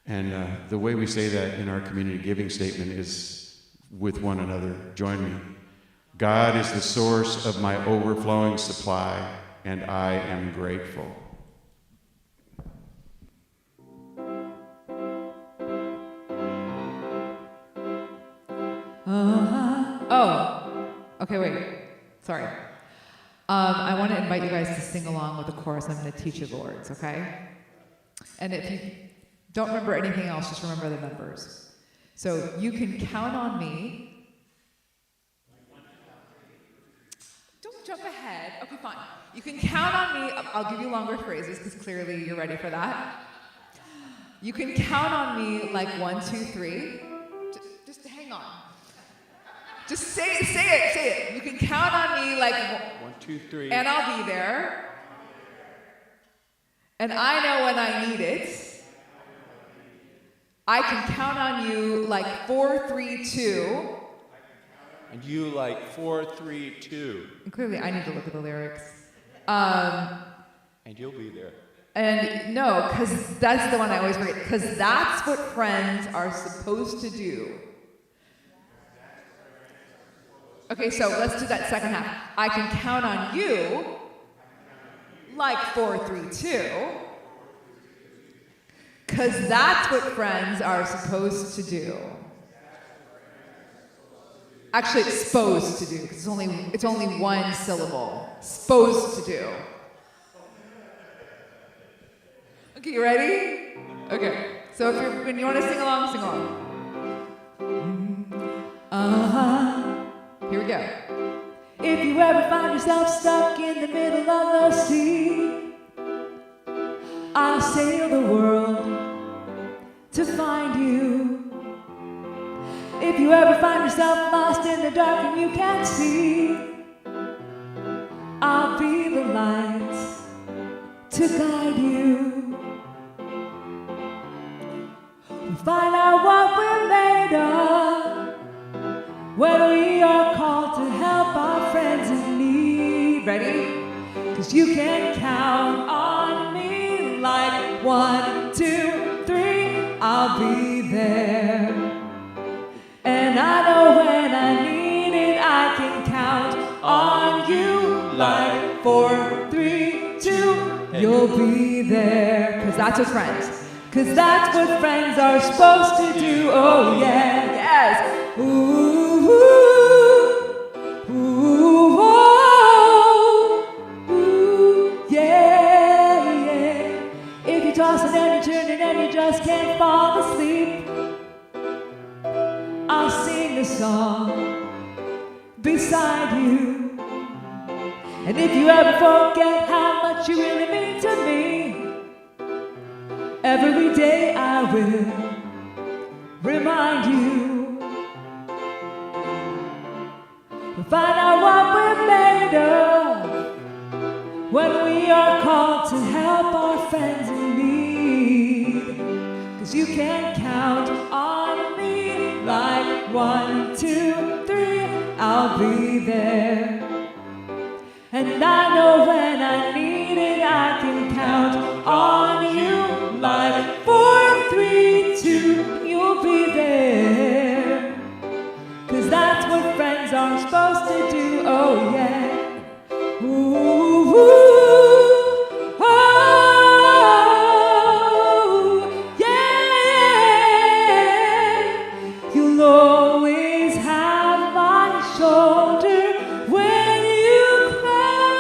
And the way we say that in our community giving statement is with one another. Join me. God is the source of my overflowing supply, and I am grateful. Oh, okay, wait. Sorry. I want to invite you guys to sing along with the chorus. I'm going to teach you the words, okay? And if you don't remember anything else, just remember the numbers. So you can count on me. Don't jump ahead. Okay, fine. You can count on me. I'll give you longer phrases because clearly you're ready for that. You can count on me like 1, 2, 3. Just hang on. Just say it. You can count on me like 1, 2, 3. and I'll be there. And I know when I need it. I can count on you like 4, 3, 2. And you like 4, 3, 2. And clearly I need to look at the lyrics. And you'll be there. And no, because that's the one I always forget. Because that's what friends are supposed to do. Okay, so let's do that second half. I can count on you like 4, 3, 2. Because that's what friends are supposed to do. Actually, it's supposed to do, because it's only one syllable. Supposed to do. Okay, you ready? Okay. So when you want to sing along, sing along. Here we go. If you ever find yourself stuck in the middle of the sea, I'll sail the world to find you. If you ever find yourself lost in the dark and you can't see, I'll be the light to guide you. We'll find out what we're made of when we are called to help our friends in need. Ready? 'Cause you can count on me like 1, 2, 3, I'll be there. And I know when I need it, I can count on you like 4, 3, 2, you'll be there. 'Cause that's what friends. 'Cause that's what friends are supposed to do. Oh yeah, yes. Ooh, ooh, ooh, oh, ooh, yeah, yeah. If you toss it and you turn it and you just can't fall asleep, I'll sing a song beside you. And if you ever forget how much you really mean to me, every day I will remind you. We'll find out what we're made of when we are called to help our friends in need. 'Cause you can count on me like 1, 2, 3, I'll be there. And I know when I need it, I can count on you like 4, 3, 2, you'll be there. 'Cause that's what friends are supposed to do, oh yeah. Ooh, ooh, oh, yeah. You'll always have my shoulder when you cry.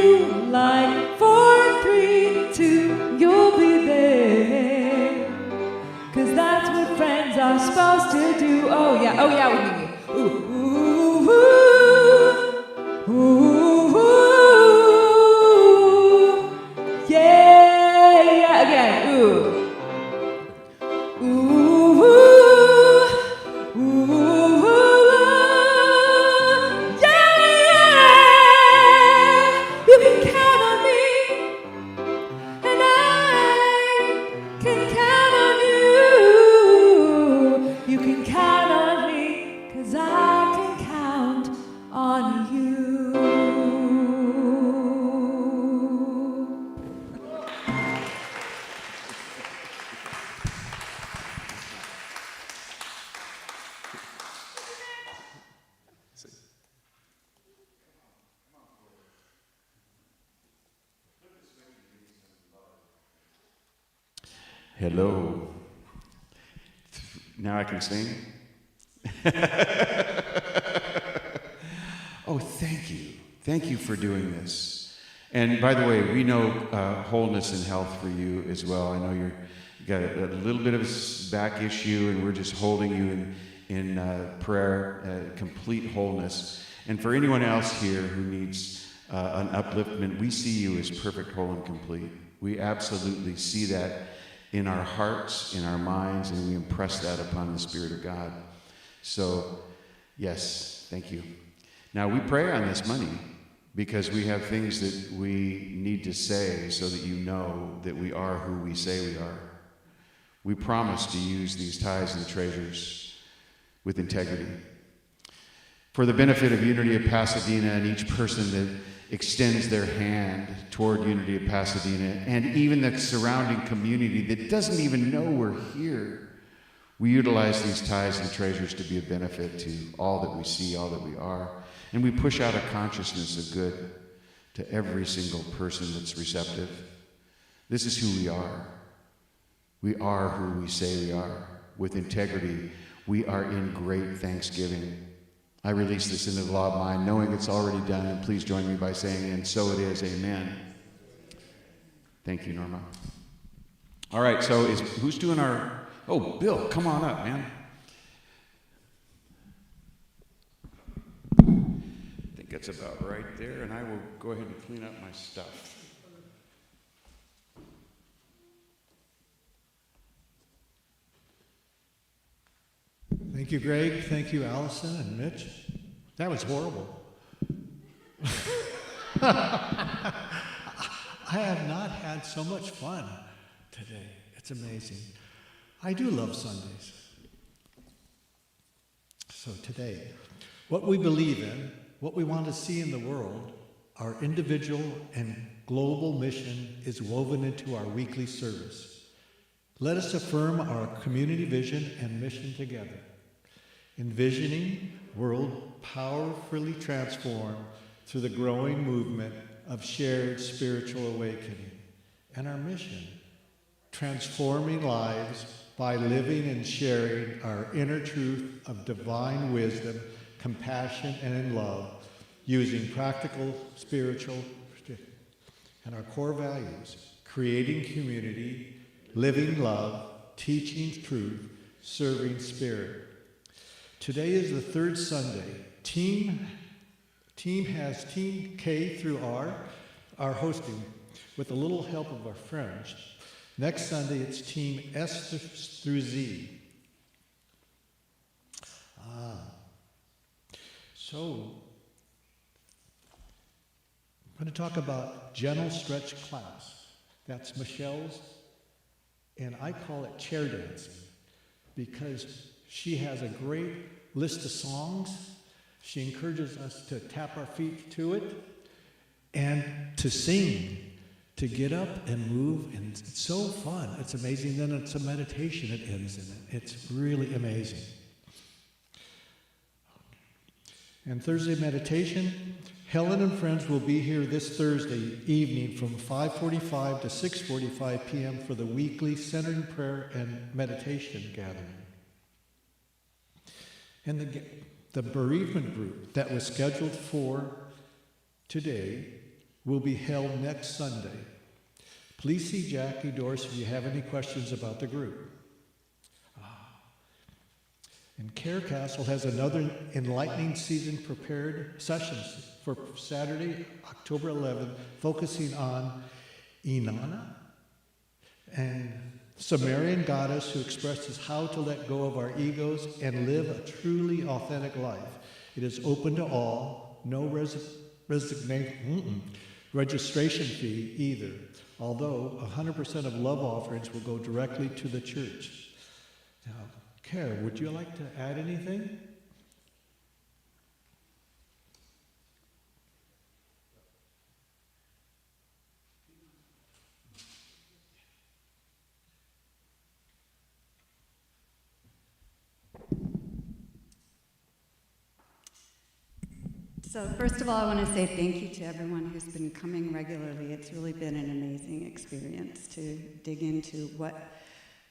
you like 4, 3, 2, you'll be there. 'Cause that's what friends are supposed to do. Oh yeah, with me. Ooh, ooh, ooh, ooh, ooh. Yeah, again, ooh. Ooh, ooh, ooh, yeah. You can count on me, and I can count on you. You can count on me, 'cause I can count on you. Hello. Now I can sing? Oh, thank you. Thank you for doing this. And by the way, we know wholeness and health for you as well. I know you got a little bit of a back issue, and we're just holding you in prayer, complete wholeness. And for anyone else here who needs an upliftment, we see you as perfect, whole, and complete. We absolutely see that in our hearts, in our minds, and we impress that upon the Spirit of God. So, yes, thank you. Now, we pray on this money because we have things that we need to say so that you know that we are who we say we are. We promise to use these tithes and treasures with integrity. For the benefit of Unity of Pasadena and each person that extends their hand toward Unity of Pasadena and even the surrounding community that doesn't even know we're here, we utilize these tithes and treasures to be a benefit to all that we see, all that we are. And we push out a consciousness of good to every single person that's receptive. This is who we are. We are who we say we are. With integrity, we are in great thanksgiving. I release this into the law of mind, knowing it's already done, and please join me by saying, and so it is, amen. Thank you, Norma. All right, so who's doing our, oh, Bill, come on up, man. I think that's about right there, and I will go ahead and clean up my stuff. Thank you, Greg. Thank you, Allison and Mitch. That was horrible. I have not had so much fun today. It's amazing. I do love Sundays. So today, what we believe in, what we want to see in the world, our individual and global mission is woven into our weekly service. Let us affirm our community vision and mission together. Envisioning world powerfully transformed through the growing movement of shared spiritual awakening. And our mission, transforming lives by living and sharing our inner truth of divine wisdom, compassion, and in love, using practical, spiritual, and our core values, creating community, living love, teaching truth, serving spirit. Today is the third Sunday. Team has Team K through R, our hosting, with a little help of our friends. Next Sunday, it's Team S through Z. So, I'm going to talk about gentle stretch class. That's Michelle's, and I call it chair dancing because she has a great list of songs. She encourages us to tap our feet to it and to sing, to get up and move, and it's so fun. It's amazing. Then it's a meditation that ends in it. It's really amazing. And Thursday meditation, Helen and friends will be here this Thursday evening from 5:45 to 6:45 p.m. for the weekly centering prayer and meditation gathering. And the bereavement group that was scheduled for today will be held next Sunday. Please see Jackie Dorst if you have any questions about the group. And Care Castle has another enlightening season prepared sessions for Saturday, October 11th, focusing on Inanna, and Sumerian goddess who expresses how to let go of our egos and live a truly authentic life. It is open to all, no registration fee either, although 100% of love offerings will go directly to the church. Now, Care, would you like to add anything? So first of all, I want to say thank you to everyone who's been coming regularly. It's really been an amazing experience to dig into what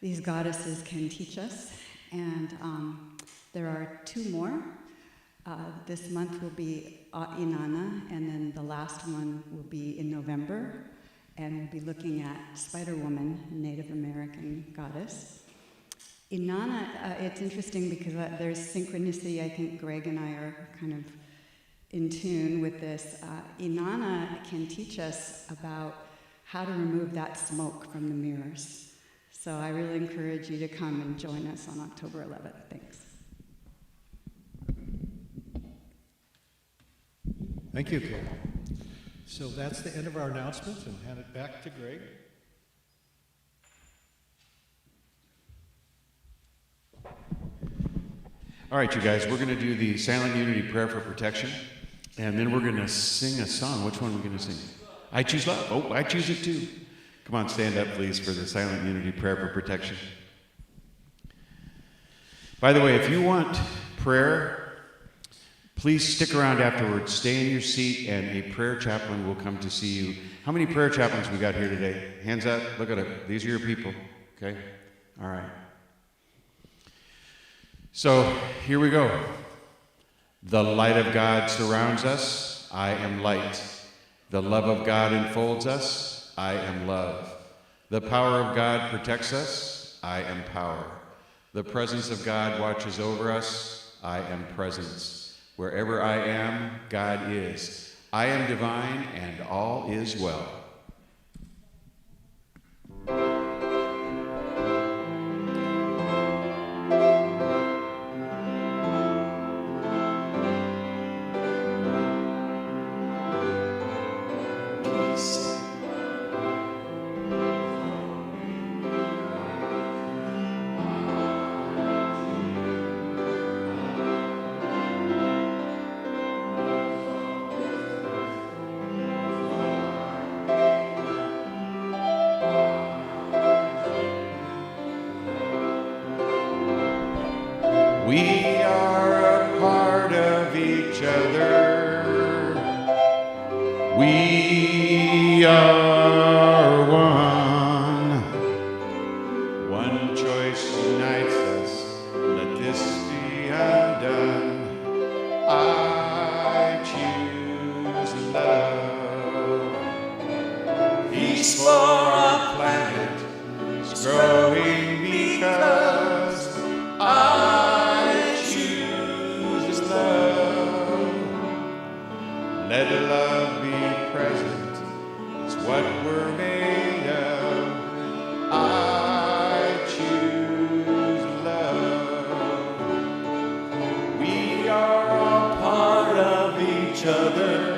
these goddesses can teach us. And there are 2 more. This month will be Inanna, and then the last one will be in November. And we'll be looking at Spider-Woman, Native American goddess. Inanna, it's interesting because there's synchronicity. I think Greg and I are kind of in tune with this. Inanna can teach us about how to remove that smoke from the mirrors. So I really encourage you to come and join us on October 11th. Thanks. Thank you, Kate. So that's the end of our announcements, and hand it back to Greg. All right, you guys, we're going to do the Silent Unity Prayer for Protection, and then we're going to sing a song. Which one are we going to sing? I Choose Love. Oh, I choose it too. Come on, stand up, please, for the Silent Unity Prayer for Protection. By the way, if you want prayer, please stick around afterwards. Stay in your seat, and a prayer chaplain will come to see you. How many prayer chaplains we got here today? Hands up. Look at it. These are your people. Okay? All right. So, here we go. The light of God surrounds us. I am light. The love of God enfolds us. I am love. The power of God protects us. I am power. The presence of God watches over us. I am presence. Wherever I am, God is. I am divine, and all is well. We are a part of each other. We are one. One choice unites us. Let this be undone. I choose love. Peace for our planet is growing because I choose love. Let love be present, it's what we're made of. I choose love. We are all part of each other.